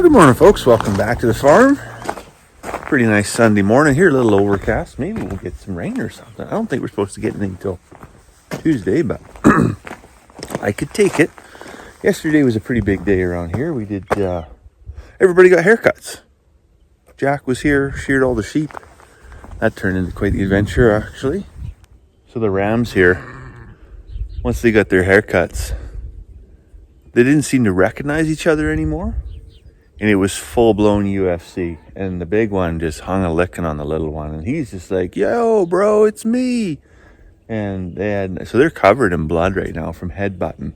Good morning, folks. Welcome back to the farm. Pretty nice Sunday morning here. A little overcast. Maybe we'll get some rain or something. I don't think we're supposed to get anything until Tuesday, but I could take it. Yesterday was a pretty big day around here. We did, everybody got haircuts. Jack was here, sheared all the sheep. That turned into quite the adventure, actually. So the rams here, once they got their haircuts, they didn't seem to recognize each other anymore. And it was full-blown UFC. And the big one just hung a licking on the little one. And he's just like, yo, bro, it's me. And so they're covered in blood right now from headbutting.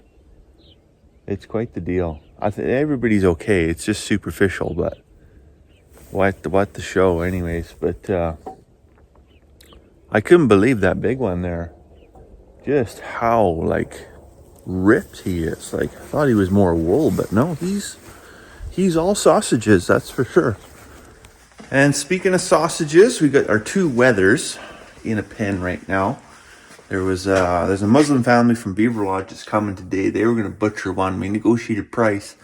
It's quite the deal. I think everybody's okay. It's just superficial, but what the show anyways. But I couldn't believe that big one there. Just how, ripped he is. I thought he was more wool, but no, he's all sausages, that's for sure. And speaking of sausages, we got our two wethers in a pen right now. There's a Muslim family from Beaver Lodge that's coming today. They were going to butcher one. We negotiated price.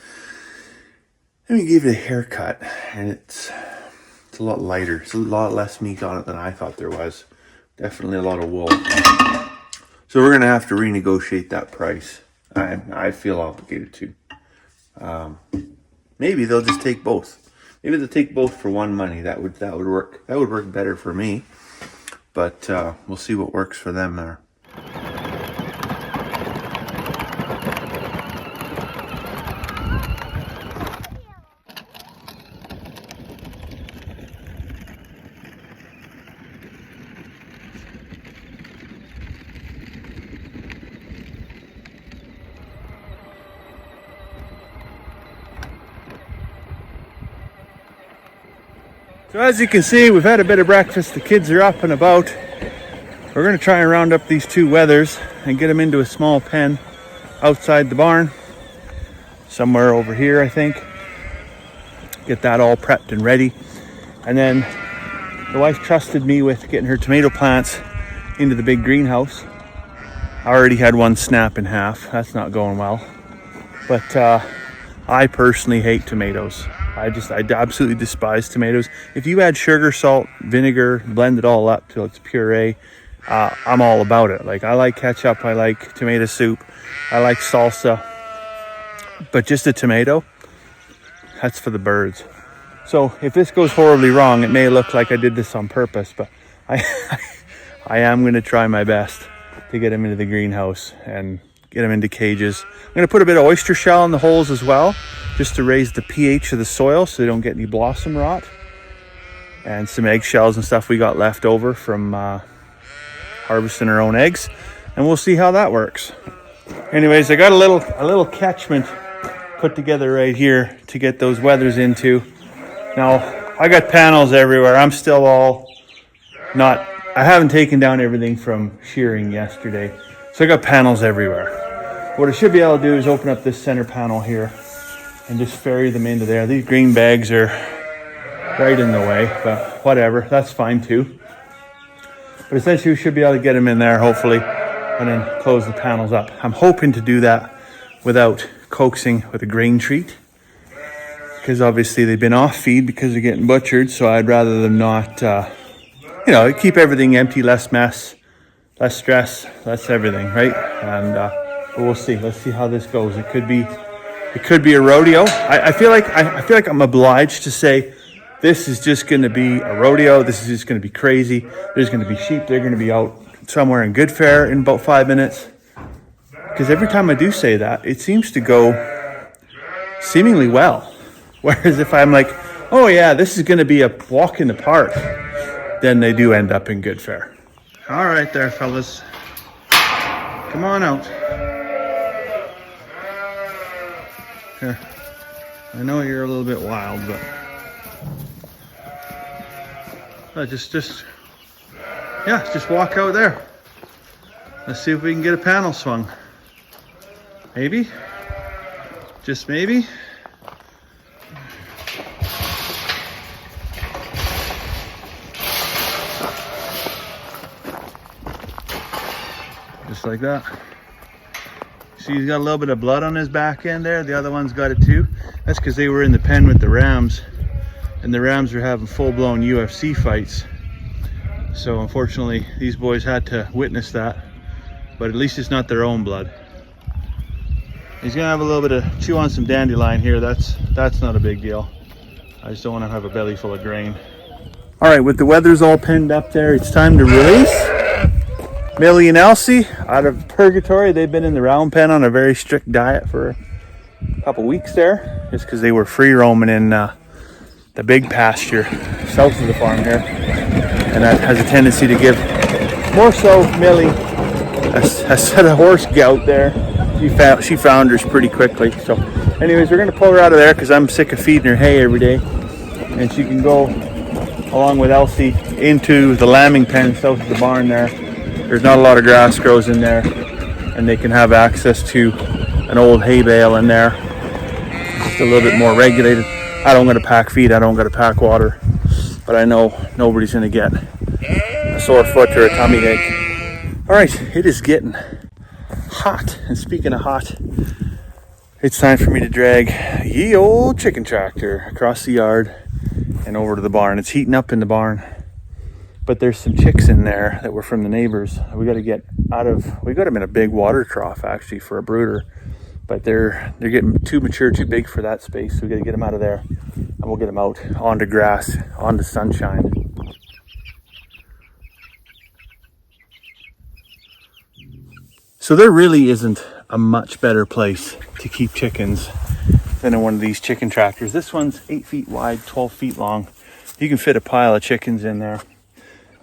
And we gave it a haircut. And it's a lot lighter. It's a lot less meat on it than I thought there was. Definitely a lot of wool. So we're going to have to renegotiate that price. I feel obligated to. Maybe they'll just take both. Maybe they'll take both for one money. That would work. That would work better for me. But we'll see what works for them there. So as you can see, we've had a bit of breakfast. The kids are up and about. We're going to try and round up these two wethers and get them into a small pen outside the barn. Somewhere over here, I think. Get that all prepped and ready. And then the wife trusted me with getting her tomato plants into the big greenhouse. I already had one snap in half. That's not going well. But I personally hate tomatoes. I absolutely despise tomatoes. If you add sugar, salt, vinegar, blend it all up till it's puree, I'm all about it. I like ketchup, I like tomato soup, I like salsa, but just a tomato, that's for the birds. So if this goes horribly wrong, it may look like I did this on purpose, but I am going to try my best to get them into the greenhouse and get them into cages. I'm going to put a bit of oyster shell in the holes as well, just to raise the pH of the soil so they don't get any blossom rot. And some eggshells and stuff we got left over from harvesting our own eggs. And we'll see how that works. Anyways, I got a little catchment put together right here to get those wethers into. Now, I got panels everywhere. I'm still I haven't taken down everything from shearing yesterday. So I got panels everywhere. What I should be able to do is open up this center panel here and just ferry them into there. These green bags are right in the way, but whatever, that's fine too. But essentially we should be able to get them in there, hopefully, and then close the panels up. I'm hoping to do that without coaxing with a grain treat, because obviously they've been off feed because they're getting butchered, so I'd rather them not, keep everything empty, less mess, less stress, less everything, right? And but we'll see. Let's see how this goes. It could be a rodeo. I feel like I'm obliged to say this is just going to be a rodeo. This is just going to be crazy. There's going to be sheep. They're going to be out somewhere in Good Fair in about 5 minutes. Because every time I do say that, it seems to go seemingly well. Whereas if I'm like, oh yeah, this is going to be a walk in the park, then they do end up in Good Fair. All right there, fellas. Come on out. Here. I know you're a little bit wild, but just walk out there. Let's see if we can get a panel swung. Maybe. Just maybe. Just like that. See, he's got a little bit of blood on his back end there. The other one's got it too. That's because they were in the pen with the rams, and the rams were having full-blown UFC fights. So unfortunately, these boys had to witness that, but at least it's not their own blood. He's gonna have a little bit of chew on some dandelion here. That's not a big deal. I just don't want to have a belly full of grain. All right, with the weathers all penned up there, it's time to release Millie and Elsie out of purgatory. They've been in the round pen on a very strict diet for a couple weeks there, just because they were free roaming in the big pasture south of the farm here, and that has a tendency to give more so Millie a set of horse gout there. She founders pretty quickly. So anyways, we're gonna pull her out of there because I'm sick of feeding her hay every day, and she can go along with Elsie into the lambing pen south of the barn there. There's not a lot of grass grows in there, and they can have access to an old hay bale in there, just a little bit more regulated. I don't gotta pack feed, I don't gotta pack water, but I know nobody's gonna get a sore foot or a tummy ache. All right, it is getting hot, and speaking of hot, it's time for me to drag ye old chicken tractor across the yard and over to the barn. It's heating up in the barn, but there's some chicks in there that were from the neighbors. We got to get out of, we got them in a big water trough actually for a brooder, but they're getting too mature, too big for that space. So we got to get them out of there, and we'll get them out onto grass, onto sunshine. So there really isn't a much better place to keep chickens than in one of these chicken tractors. This one's 8 feet wide, 12 feet long. You can fit a pile of chickens in there.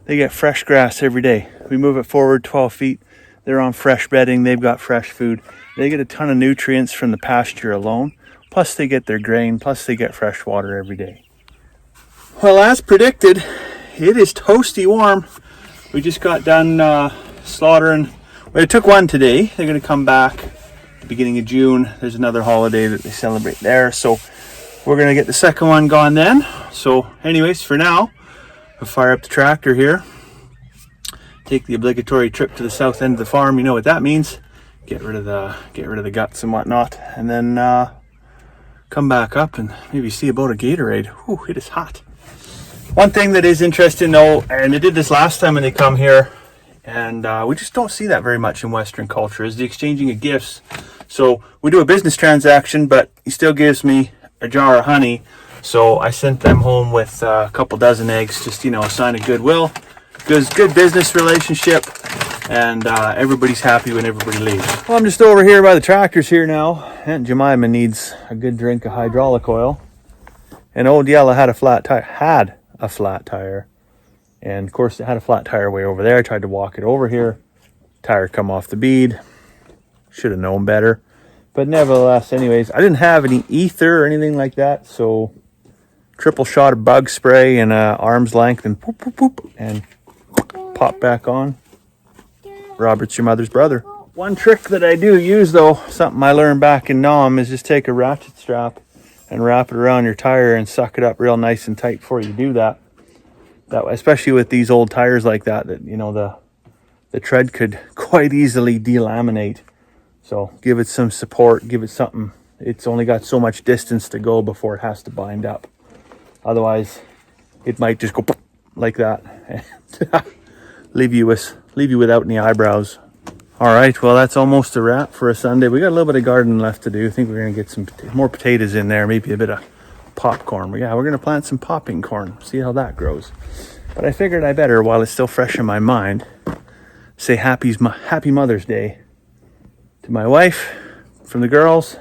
They get fresh grass every day. We move it forward 12 feet. They're on fresh bedding. They've got fresh food. They get a ton of nutrients from the pasture alone. Plus they get their grain. Plus they get fresh water every day. Well, as predicted, it is toasty warm. We just got done slaughtering. Well, it took one today. They're going to come back beginning of June. There's another holiday that they celebrate there, so we're gonna get the second one gone then. So anyways, for now, we'll fire up the tractor here, take the obligatory trip to the south end of the farm. You know what that means. Get rid of the guts and whatnot, and then come back up and maybe see about a Gatorade. Whew, it is hot. One thing that is interesting though, and they did this last time when they come here, and we just don't see that very much in Western culture, is the exchanging of gifts. So we do a business transaction, but he still gives me a jar of honey. So I sent them home with a couple dozen eggs, just, you know, a sign of goodwill. Good business relationship, and everybody's happy when everybody leaves. Well, I'm just over here by the tractors here now. Aunt Jemima needs a good drink of hydraulic oil. And Old Yella had a flat tire. And of course, it had a flat tire way over there. I tried to walk it over here. Tire come off the bead. Should have known better. But nevertheless, anyways, I didn't have any ether or anything like that. So triple shot of bug spray and arm's length, and poop, poop, poop, and pop back on. Robert's your mother's brother. One trick that I do use though, something I learned back in Nam, is just take a ratchet strap and wrap it around your tire and suck it up real nice and tight before you do that. Especially with these old tires like that, you know, the tread could quite easily delaminate. So give it some support, give it something. It's only got so much distance to go before it has to bind up. Otherwise, it might just go like that and leave you without any eyebrows. All right, well, that's almost a wrap for a Sunday. We got a little bit of gardening left to do. I think we're gonna get some more potatoes in there, maybe a bit of popcorn. But yeah, we're gonna plant some popping corn, see how that grows. But I figured I better, while it's still fresh in my mind, say happy Mother's Day to my wife from the girls,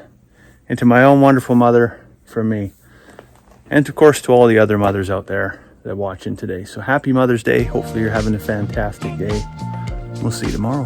and to my own wonderful mother from me. And of course to all the other mothers out there that are watching today. So happy Mother's Day. Hopefully you're having a fantastic day. We'll see you tomorrow.